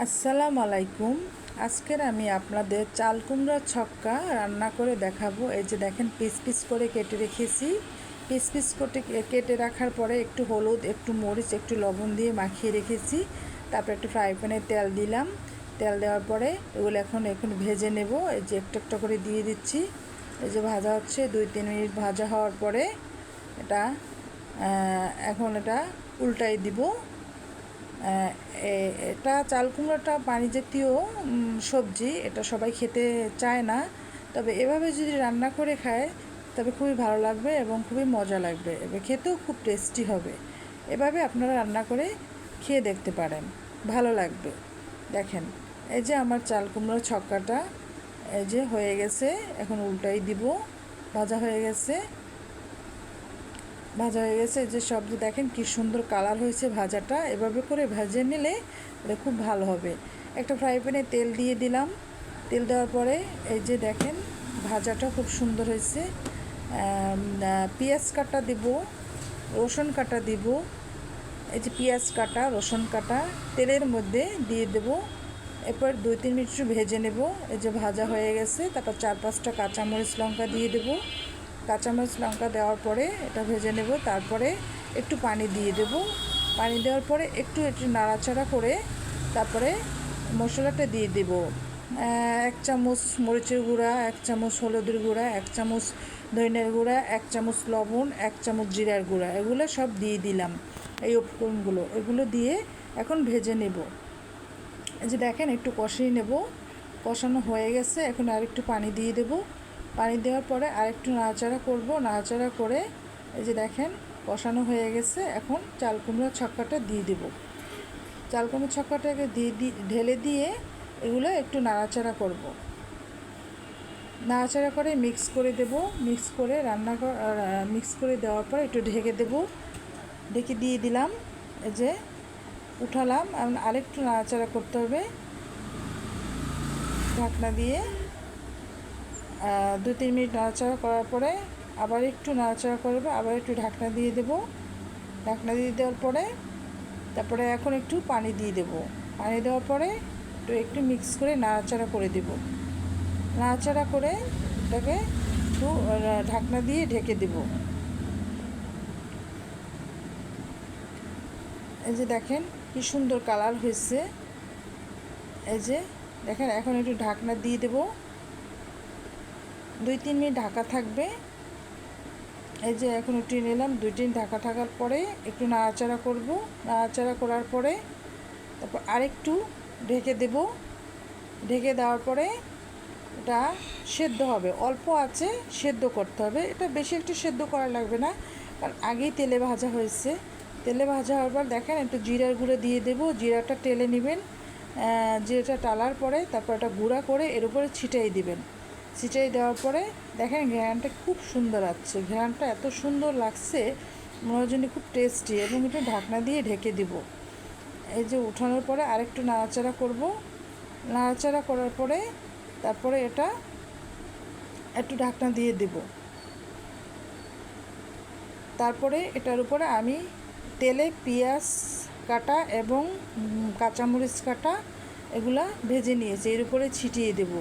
আসসালামু আলাইকুম। আজকের আমি আপনাদের চাল কুমড়ার ছক্কা রান্না করে দেখাবো। এই যে দেখেন পিস পিস করে কেটে রেখেছি। পিস পিস করে কেটে রাখার পরে একটু হলুদ, একটু মরিচ, একটু লবণ দিয়ে মাখিয়ে রেখেছি। তারপর একটু ফ্রাই প্যানে তেল দিলাম। তেল দেওয়ার পরে এগুলো এখন ভেজে নেব। এই যে একটু একটু করে দিয়ে দিচ্ছি। এই যে ভাজা হচ্ছে, 2-3 মিনিট ভাজা হওয়ার পরে এটা এটা উল্টাই দিব। এটা চাল কুমড়োটা পানি জাতীয় সবজি, এটা সবাই খেতে চায় না, তবে এভাবে যদি রান্না করে খায় তবে খুবই ভালো লাগবে এবং খুবই মজা লাগবে, এবার খেতেও খুব টেস্টি হবে। এভাবে আপনারা রান্না করে খেয়ে দেখতে পারেন, ভালো লাগবে। দেখেন, এই যে আমার চাল কুমড়োর ছক্কাটা এই যে হয়ে গেছে, এখন উল্টাই দিব। ভাজা হয়ে গেছে, যে সবজি দেখেন কি সুন্দর কালার হয়েছে ভাজাটা। এভাবে করে ভেজে নিলে এটা খুব ভালো হবে। একটা ফ্রাই প্যানে তেল দিয়ে দিলাম। তেল দেওয়ার পরে এই যে দেখেন ভাজাটা খুব সুন্দর হয়েছে। পেঁয়াজ কাটা দিব, রসুন কাটা দিব। এই যে পেঁয়াজ কাটা, রসুন কাটা তেলের মধ্যে দিয়ে দেব। এরপর 2-3 মিনিট ভেজে নেব। এই যে ভাজা হয়ে গেছে, তারপর 4-5টা কাঁচামরিচ লঙ্কা দিয়ে দেবো। কাঁচামরিচ লঙ্কা দেওয়ার পরে এটা ভেজে নেব। তারপরে একটু পানি দিয়ে দেব। পানি দেওয়ার পরে একটু নাড়াচাড়া করে তারপরে মশলাটা দিয়ে দেব। 1 চামচ মরিচের গুঁড়া, 1 চামচ হলুদের গুঁড়া, 1 চামচ ধনিয়ার গুঁড়া, 1 চামচ লবণ, 1 চামচ জিরার গুঁড়া, এগুলো সব দিয়ে দিলাম। এই উপকরণগুলো এগুলো দিয়ে এখন ভেজে নেব। এই যে দেখেন একটু কষিয়ে নেব। কষানো হয়ে গেছে, এখন আর একটু পানি দিয়ে দেব। পানি দেওয়ার পরে আরেকটু নাড়াচাড়া করব। নাড়াচাড়া করে এই যে দেখেন কষানো হয়ে গেছে, এখন চাল কুমড়োর ছক্কাটা দিয়ে দেব। চাল কুমড়োর ছক্কাটাকে ঢেলে দিয়ে এগুলো একটু নাড়াচাড়া করব। নাড়াচাড়া করে মিক্স করে দেব। মিক্স করে দেওয়ার পর একটু ঢেকে দেব। ঢেকে দিয়ে দিলাম। এই যে উঠালাম, আরেকটু নাড়াচাড়া করতে হবে ঢাকনা দিয়ে। 2-3 মিনিট নাড়াচাড়া করার পরে আবার একটু নাড়াচাড়া করবে, আবার একটু ঢাকনা দিয়ে দেব। ঢাকনা দিয়ে দেওয়ার পরে তারপরে এখন একটু পানি দিয়ে দেব। পানি দেওয়ার পরে একটু মিক্স করে নাড়াচাড়া করে দেব। নাড়াচাড়া করে এটাকে একটু ঢাকনা দিয়ে ঢেকে দেব। এই যে দেখেন কি সুন্দর কালার হয়েছে। এই যে দেখেন এখন একটু ঢাকনা দিয়ে দেব। 2-3 মিনিট ঢাকা থাকবে। এই যে এখন একটু নিলাম, 2 মিনিট ঢাকা থাকার পরে একটু নাড়াচাড়া করব। নাড়াচাড়া করার পরে তারপর আরেকটু ঢেকে দেব। ঢেকে দেওয়ার পরে এটা সেদ্ধ হবে, অল্প আছে সেদ্ধ করতে হবে। এটা বেশি একটু সেদ্ধ করা লাগবে না, কারণ আগেই তেলে ভাজা হয়েছে। তেলে ভাজা হওয়ার পর দেখেন একটু জিরার গুঁড়ো দিয়ে দেব। জিরাটা টেলে নেবেন। জিরাটা টালার পরে তারপর এটা গুঁড়া করে এর উপরে ছিটিয়ে দিবেন। ছিটিয়ে দেওয়ার পরে দেখেন ঘ্রাণটা খুব সুন্দর আসছে। ঘ্রাণটা এত সুন্দর লাগছে, মনে জন্য খুব টেস্টি। এবং এটা ঢাকনা দিয়ে ঢেকে দিব। এই যে উঠানোর পরে আরেকটু নাড়াচাড়া করব। নাড়াচাড়া করার পরে তারপরে এটা একটু ঢাকনা দিয়ে দেব। তারপরে এটার উপরে আমি তেলে পেঁয়াজ কাটা এবং কাঁচামরিচ কাটা এগুলা ভেজে নিয়েছি, এর উপরে ছিটিয়ে দেব।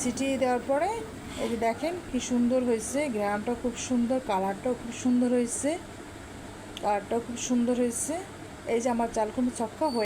ছিটিয়ে দেওয়ার পরে এই যে দেখেন কি সুন্দর হয়েছে। গ্রামটা খুব সুন্দর, কালারটাও খুব সুন্দর হয়েছে। এই যে আমার চাল কুমড়ো ছক্কা হয়ে